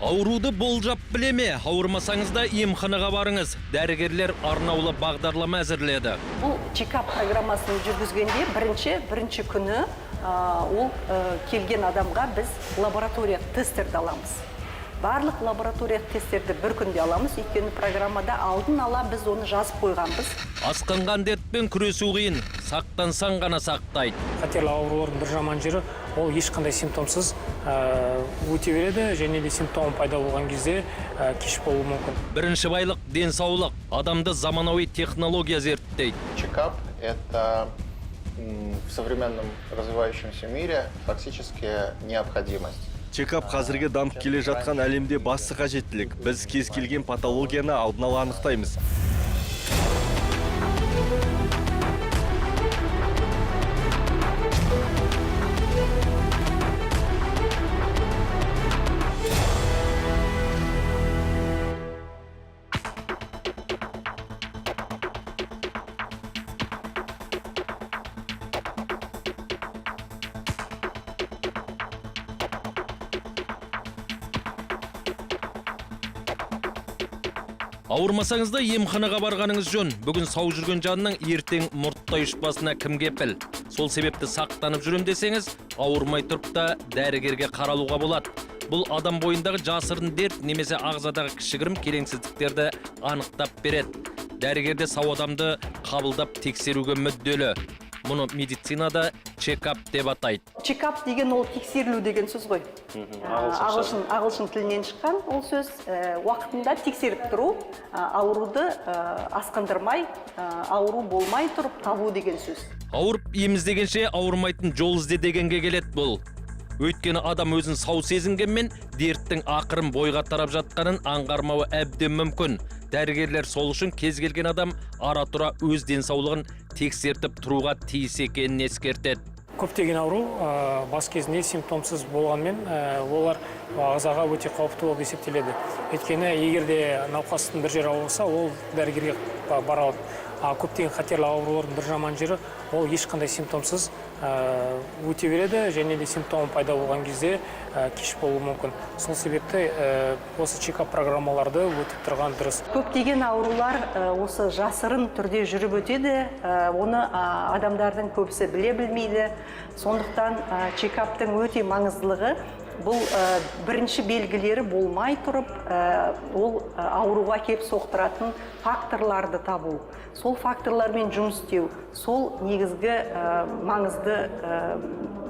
Ауруды болжап білеме, ауырмасаңыз да емханаға барыңыз. Дәрігерлер арнаулы бағдарлама әзірледі. Бұл чекап программасын жүргізгенде бірінші күні ол келген адамға біз лаборатория тесттерді аламыз. Барлық лаборатория тесттерді бір күнде аламыз, өйткені программада алдын ала біз оны жазып қойғанбыз. Асқынған дертпен күресу қиын, сақтансаң ғана сақтайды. Қатерлі аурулардың бір жаман жері, ол ешқандай симптомсыз өте береді, және де симптом пайда болған кезде кеш болуы мүмкін. Бірінші байлық денсаулық, адамды заманауи технология зерттейді. Чекап – это в современном развивающемся мире фактически необходимость. Чекап қазірге дамып келе жатқан әлемде басты қажеттілік. Біз кез келген патологияны алдын ала анықтаймыз. Ауырмасаңыз да емханаға барғаныңыз жөн. Бүгін сау жүрген жанның ертең мұрттай ұшпасына кім кепіл? Сол себепті сақтанып жүрем десеңіз, ауырмай тұрып та дәрігерге қаралуға болады. Бұл адам бойындағы жасырын дерт немесе ағзадағы кішігірім келеңсіздіктерді анықтап береді. Дәрігерде сау адамды қабылдап тексеруге мүдделі. Мұны медицинада чекап деп атайды. Чекап деген ол тексерілу деген сөз ғой. Ағылшын тілінен шыққан ол сөз уақытында тексеріп тұру, ауруды асқындырмай, ауру болмай тұрып табу деген сөз. Ауырып еміздегенше ауырмайтын жол ізде дегенге келеді бұл. Өйткені адам өзін сау сезінгенмен дерттің ақырын бойға тарап жатқанын аңғармауы әбден мүмкін. Дәрігерлер сол үшін кез келген адам ара-тұра өз денсаулығын тексертіп тұруға тиіс екенін ескертеді. Көптеген ауру бас кезінде симптомсыз болғанмен, олар ағзаға өте қауіпті болып есептеледі. Өйткені егерде науқастың бір жері ауырса, ол дәрігерге барады. Көптеген қатерлі аурулардың бір жаман жері, ол ешқандай симптомсыз өте береді, және де симптом пайда болған кезде кеш болуы мүмкін. Сол себепті осы чекап программаларды өтіп тұрған дұрыс. Көптеген аурулар осы жасырын түрде жүріп өтеді, оны адамдардың көбісі біле білмейді. Сондықтан чекаптың өте маңыздылығы бұл бірінші белгілері болмай тұрып, ол ауруға кеп соқтыратын факторларды табу. Сол факторлармен жұмыс істеу, сол негізгі маңызды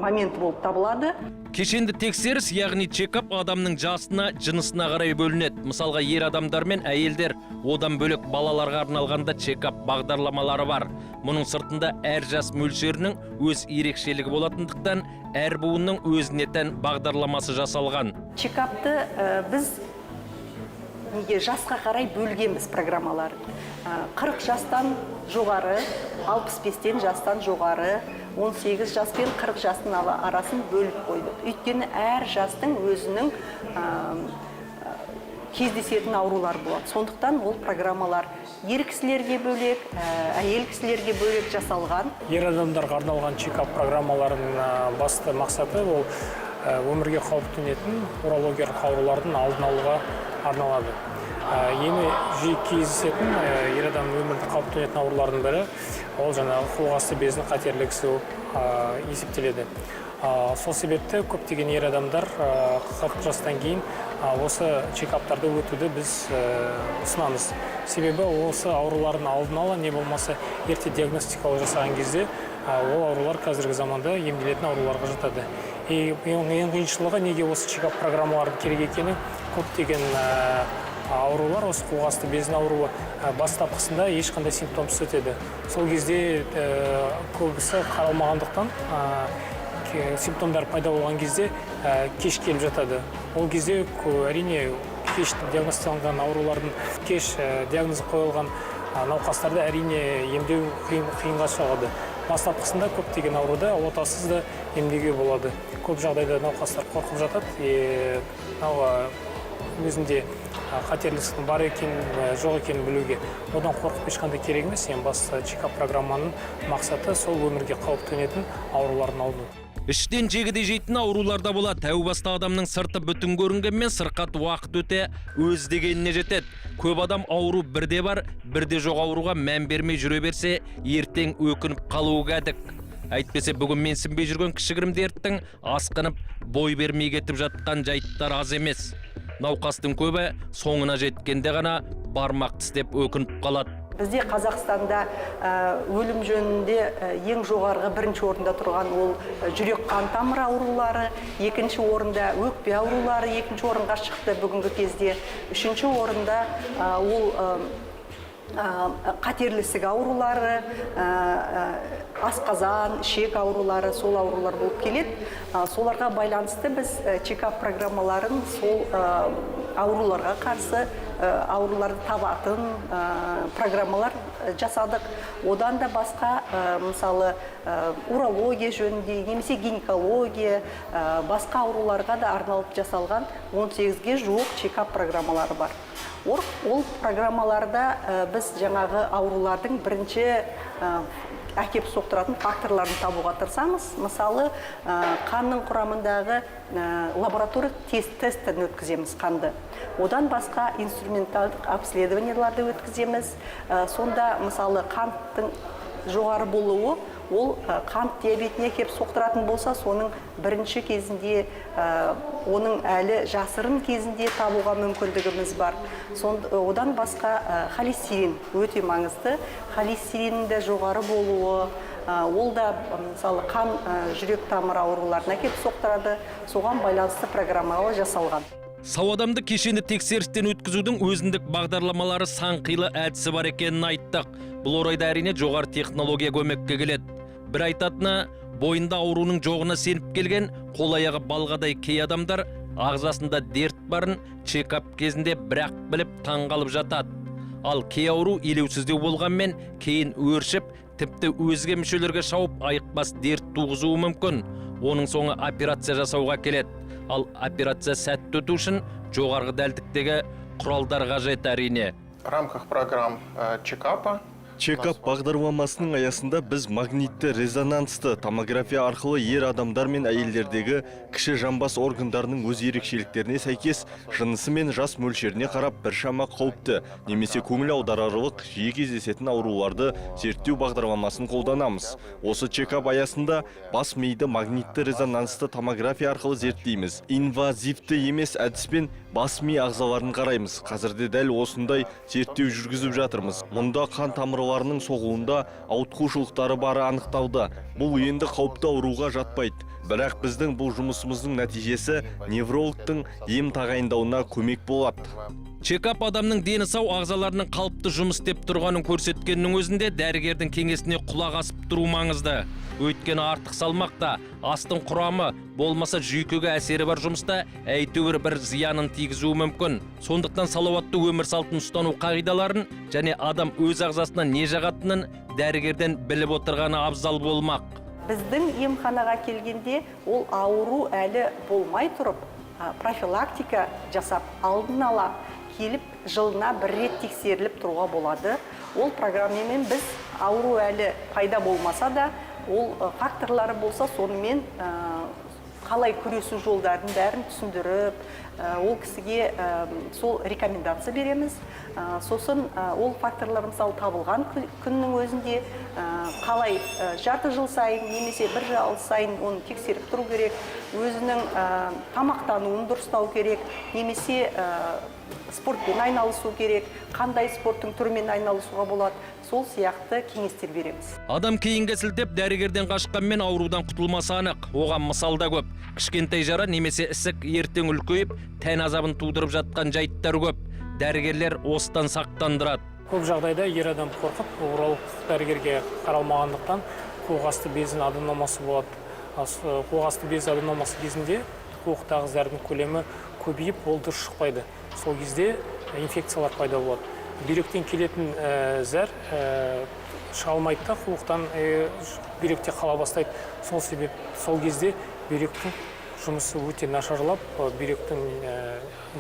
момент болып табылады. Кешенді тексеріс, яғни чекап адамның жасына, жынысына қарай бөлінеді. Мысалға, ер адамдар мен әйелдер, одан бөлек балаларға арналғанда чекап бағдарламалары бар. Мұның сыртында әр жас мөлшерінің өз ерекшелігі болатындықтан, әр буынның өзіне тән бағдарламасы жасалған. Чекапты біз жасқа қарай бөлгенбіз программаларын. 40 жастан жоғары, 65-тен жастан жоғары, 18 жас пен 40 жастың арасын бөліп қойдық. Өйткені әр жастың өзінің кездесетін аурулар болады. Сондықтан ол программалар ер кісілерге бөлек, әйел кісілерге бөлек жасалған. Ер адамдарға арналған чекап программаларының басты мақсаты ол өмірге қауіп төнетін урологиялық аурулардың алдын алуға арналады. Ең жиі кездесетін ер адамның өмірді қауіп төнетін аурулардың бірі ол жаңағы қол-асты безінің қатерлі есептеледі. Сол себепті көптеген ер адамдар 40 жастан кейін осы чекаптарды өтуді біз ұсынамыз. Себебі осы аурулардың алдын ала, не болмаса ерте диагностикалық жасаған кезде ол аурулар қазіргі заманда емделетін ауруларға жатады. Ең қиыншылығы неге осы чекап программалардың керек екені, көптеген аурулар, осы қол-асты безінің ауруы бастапқысында ешқандай симптомсыз өтеді. Сол кезде көбісі қаралмағандықтан симптомдар пайда болған кезде кеш келіп жатады. Ол кезде әрине кеш диагностикаланған аурулардың кеш диагнозы қойылған науқастарды әрине емдеу қиынға соғады. Бастапқысында көптеген ауруды отасыз да емдеуге болады. Көп жағдайда науқастар қорқып жатады, өзінде қатерліктің бар екен, жоқ екенін білуге. Одан қорқып ешқандай керек емес. Басты чекап программаның мақсаты сол өмірге қауіп төнетін аурулардың алдын алу. Іштен жегідей жейтін ауруларда болады. Тәу баста адамның сырты бүтін көрінгенмен сырқат уақыт өте өз дегеніне жетеді. Көп адам ауру бірде бар, бірде жоқ ауруға мән бермей жүре берсе, ертең өкініп қалуы кәдік. Әйтпесе бүгін менсінбей жүрген кішігірім дерттің асқынып, бой бермей кетіп жатқан жайттар аз емес. Науқастың көбі соңына жеткенде ғана бармақ тістеп өкініп қалады. Бізде Қазақстанда өлім жөнінде ең жоғарғы бірінші орында тұрған ол жүрек қан тамыры аурулары, екінші орында өкпе аурулары екінші орынға шықты бүгінгі кезде. Үшінші орында ол қатерлі ісік аурулары, асқазан, ішек аурулары, сол аурулар болып келеді. Соларға байланысты біз чекап программаларын сол ауруларға қарсы ауруларды табатын программалар жасадық. Одан да басқа, мысалы, урология жөнінде, немесе гинекология, басқа ауруларға да арналып жасалған 18-ге жуық чекап программалары бар. Ол программаларда біз жаңағы аурулардың бірінші әкеп соқтыратын факторларын табуға тырысамыз. Мысалы, қанның құрамындағы лаборатория тестін өткіземіз қанды. Одан басқа инструменталдық обследованияларды өткіземіз. Сонда, мысалы, қанттың жоғары болуы, ол қант диабетіне кеп соқтыратын болса, соның бірінші кезінде, оның әлі жасырын кезінде табуға мүмкіндігіміз бар. Одан басқа холестерин өте маңызды. Холестеринді жоғары болуы, ол да, мысалы, қан жүрек тамыр ауруларына кеп соқтырады. Соған байланысты программалар жасалған. Сау адамды кешенді тексерістен өткізудің өзіндік бағдарламалары сан қилы әдісі бар екенін айттық. Бұл орайда әрине жоғары технология көмекке келеді. Бір айтатыны, бойында ауруның жоғына сеніп келген, қол аяғы балғадай кей адамдар ағзасында дерт барын чекап кезінде бірақ біліп таңғалып жатады. Ал кей ауру елеусіздеу болғанмен кейін өршіп, тіпті өзге мүшелерге шауып айықпас дерт туғызуы мүмкін. Оның соңы операция жасауға келеді. Ал операция сәтті өту үшін жоғарғы дәлдіктегі құралдар қажет әрине. В рамках программ чекапа Чекап бағдарламасының аясында біз магнитті резонансты томография арқылы ер адамдар мен әйелдердегі кіші жамбас органдарының өз ерекшеліктеріне сәйкес жынысы мен жас мөлшеріне қарап біршама қауіпті немесе көңіл аударарлық жиі кездесетін ауруларды зерттеу бағдарламасын қолданамыз. Осы чекап аясында бас миды магнитті резонансты томография арқылы зерттейміз. Инвазивті емес әдіспен бас ми ағзаларын қараймыз. Қазірде дәл осындай зерттеу жүргізіп жатырмыз. Мұнда қан тамырларының соғуында ауытқушылықтары бары анықталды. Бұл енді қауіпті ауруға жатпайды. Бірақ біздің бұл жұмысымыздың нәтижесі неврологтың ем тағайындауына көмек болады. Чекап адамның дені сау ағзаларының қалыпты жұмыс істеп тұрғанын көрсеткеннің өзінде дәрігердің кеңесіне құлақ асып тұру маңызды. Өйткені артық салмақта, астың құрамы, болмаса жүйкеге әсері бар жұмыста әйтеуір бір зиянын тигізуі мүмкін. Сондықтан салауатты өмір салтын ұстану қағидаларын және адам өз ағзасына не жағатынын дәрігерден біліп отырғаны абзал болмақ. Біздің емханаға келгенде ол ауру әлі болмай тұрып, профилактика жасап, алдын ала келіп, жылына бір рет тексеріліп тұруға болады. Ол программамен біз ауру әлі пайда болмаса да, ол факторлары болса, сонымен қалай күресу жолдарын бәрін түсіндіріп, ол кісіге сол рекомендация береміз. Сосын ол факторлар мысалы табылған күннің өзінде қалай жарты жыл сайын немесе бір жыл сайын оны тексеріп тұру керек, өзінің тамақтануын дұрыстау керек, немесе спортпен айналысу керек, қандай спорттың түрімен айналысуға болады, сол сияқты кеңестер береміз. Адам кейінге сілтеп дәрігерден қашқанмен аурудан құтылмасы анық. Оған мысалда көп. Кішкентай жара немесе ісік ертең үлкейіп, тән азабын тудырып жатқан жайттар көп. Дәрігерлер осыдан сақтандырады. Көп жағдайда ер адам қорқып, уролог дәрігерге қаралмағандықтан қуық-асты безінің аденомасы болады. Қуық-асты без аденомасы кезінде қуықтағы зәрдің көлемі көбейіп, ол дұрыс шықпайды. Сол кезде инфекциялар пайда болады. Бүйректен келетін зәр шыға алмайды да, қуықтан бүйректе қала бастайды. Сол себеп сол кезде бүйректің жұмысы өте нашарлап, бүйректің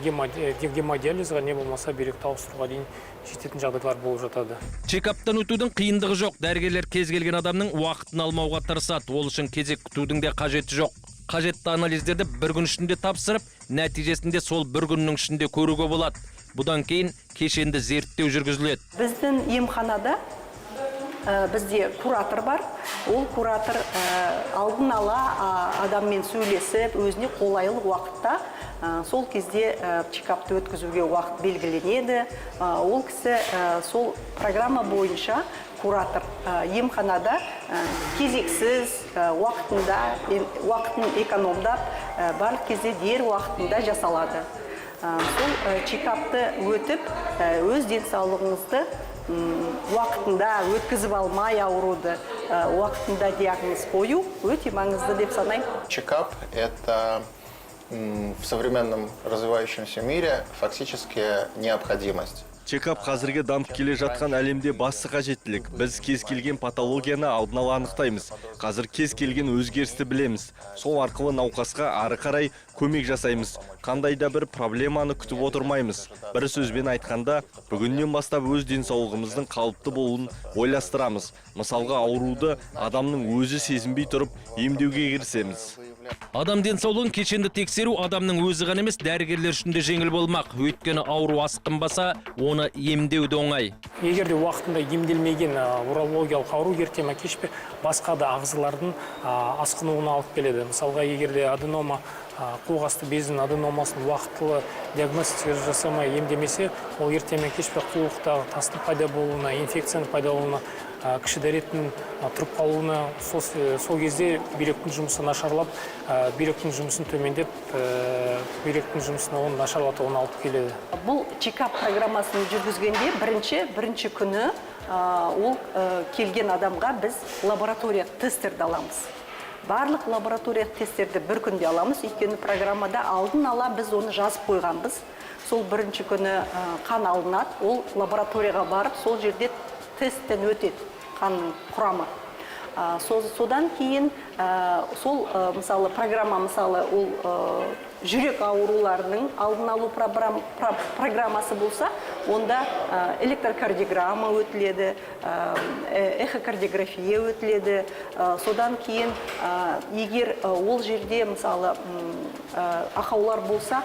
гемодиализға не болмаса бүйректі ауыстыруға дейін жететін жағдайлар болып жатады. Чекаптан өтудің қиындығы жоқ. Дәрігерлер кез келген адамның уақытын алмауға тырысады. Ол үшін кезек күтудің де қажеті жоқ. Қажетті анализдерді бір күн ішінде тапсырып, нәтижесінде сол бір күннің ішінде көруге болады. Бұдан кейін кешенді зерттеу жүргізіледі. Біздің емханада бізде куратор бар. Ол куратор алдын ала адаммен сөйлесіп, өзіне қолайлы уақытта сол кезде чекапты өткізуге уақыт белгіленеді. Ол кісі сол программа бойынша куратор емханада кезексіз уақытын экономдап, барлық кезде дер уақытында жасалады. Сол чекапты өтіп, өз денсаулығыңызды уақытында өткізіп алмай ауруды, уақытында диагноз қою өте маңызды деп санаймын. Чекап – это в современном развивающемся мире фактически необходимость. Чекап қазірге дамып келе жатқан әлемде басты қажеттілік. Біз кез келген патологияны алдын ала анықтаймыз. Қазір кез келген өзгерісті білеміз. Сол арқылы науқасқа ары қарай көмек жасаймыз. Қандай да бір проблеманы күтіп отырмаймыз. Бір сөзбен айтқанда, бүгіннен бастап өз денсаулығымыздың қалыпты болуын ойластырамыз. Мысалға, ауруды адамның өзі сезінбей тұрып, емдеуге кірісеміз. Адам денсаулығын кешенді тексеру адамның өзі ғана емес, дәрігерлер үшін де жеңіл болмақ. Өйткені ауру асқынбаса, оны емдеу де оңай. Егер де уақытында емделмеген урологиялық ауру ерте ме кеш пе басқа да ағзалардың асқынуына алып келеді. Мысалға, егер де аденома, қуық-асты безінің аденомасын уақытылы диагностика жасамай емдемесе, ол ерте ме кеш пе қуықтағы тастың пайда болуына, инфекцияның пайда болуына, кіші дәреттің тұрып қалуына, сол кезде бүйректің жұмысы нашарлап, бүйректің жұмысын төмендеп, бүйректің жұмысына оны нашарлатуына алып келеді. Бұл чекап программасын жүргізгенде бірінші күні ол келген адамға біз лаборатория тестерді аламыз. Барлық лаборатория тесттерді бір күнде аламыз, өйткені программада алдын ала біз оны жазып қойғанбыз. Сол бірінші күні қан алынады, ол лабораторияға барып, сол жерде тесттен өтеді қанның құрамы. Содан кейін сол мысалы программа ол жүрек ауруларының алдын алу программасы болса, онда электрокардиограмма өтіледі, эхокардиография өтіледі. Содан кейін егер ол жерде мысалы ақаулар болса,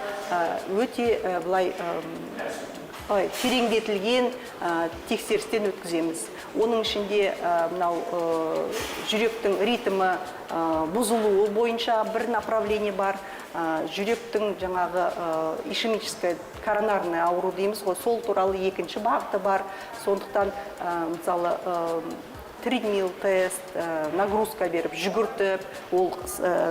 өте былай тереңдетілген тексерістен өткіземіз. Оның ішінде жүректің ритмі бұзылуы бойынша бір направление бар. Жүректің жаңағы ишемическая коронарная ауру дейміз ғой, сол туралы екінші бағыты бар. Сондықтан мысалы тридмил тест, нагрузка беріп, жүгіртіп, ол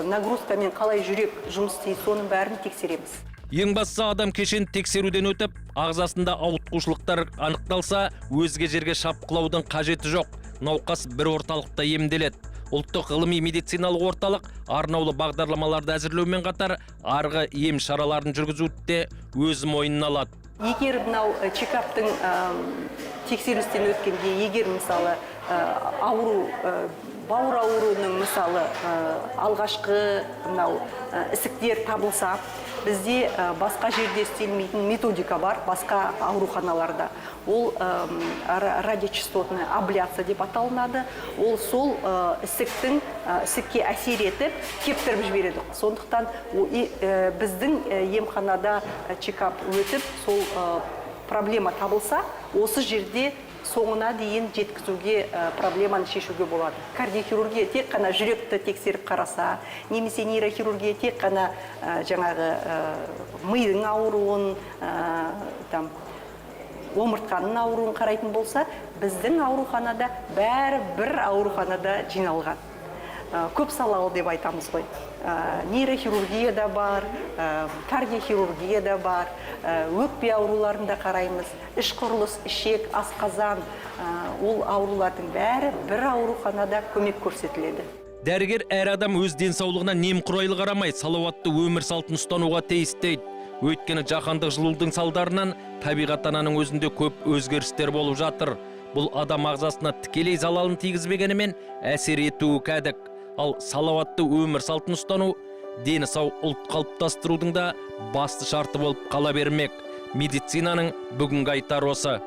нагрузкамен қалай жүрек жұмыс істейді, соның бәрін тексереміз. Ең бастысы адам кешенді тексеруден өтіп, ағзасында ауытқушылықтар анықталса, өзге жерге шапқылаудың қажеті жоқ. Науқас бір орталықта емделеді. Ұлттық ғылыми медициналық орталық арнаулы бағдарламаларды әзірлеумен қатар, арғы ем шараларын жүргізуді де өз мойнына алады. Егер мынау чекаптың тексерістен өткенде, егер мысалы ауру, бауыр ауруының мысалы алғашқы ісіктер табылса, бізде басқа жерде істелмейтін методика бар, басқа ауруханаларда. Ол радиочастотная абляция деп аталынады. Ол сол ісікке әсер етіп, кептіріп жібереді. Сондықтан біздің емханада чекап өтіп, сол проблема табылса, осы жерде соңына дейін жеткізуге, проблеманы шешуге болады. Кардиохирургия тек қана жүректі тексеріп қараса, немесе нейрохирургия тек қана жаңағы мидың ауруын, омыртқаның ауруын қарайтын болса, біздің ауруханада бәрі бір ауруханада жиналған. Көп салалы деп айтамыз ғой. Нейрохирургия да бар, кардиохирургия да бар, өкпе ауруларында қараймыз, іш құрылыс, ішек, асқазан, ол аурулардың бәрі бір ауруханада көмек көрсетіледі. Дәрігер әр адам өз денсаулығына немқұрайлы қарамай, салауатты өмір салтын ұстануға тиіс дейді. Өйткені жаһандық жылудың салдарынан табиғат ананың өзінде көп өзгерістер болып жатыр. Бұл адам ағзасына тікелей залалын тигізбегенімен әсер етуі кәдік. Ал салауатты өмір салтын ұстану дені сау ұлт қалыптастырудың да басты шарты болып қала бермек. Медицинаның бүгінгі айтары осы.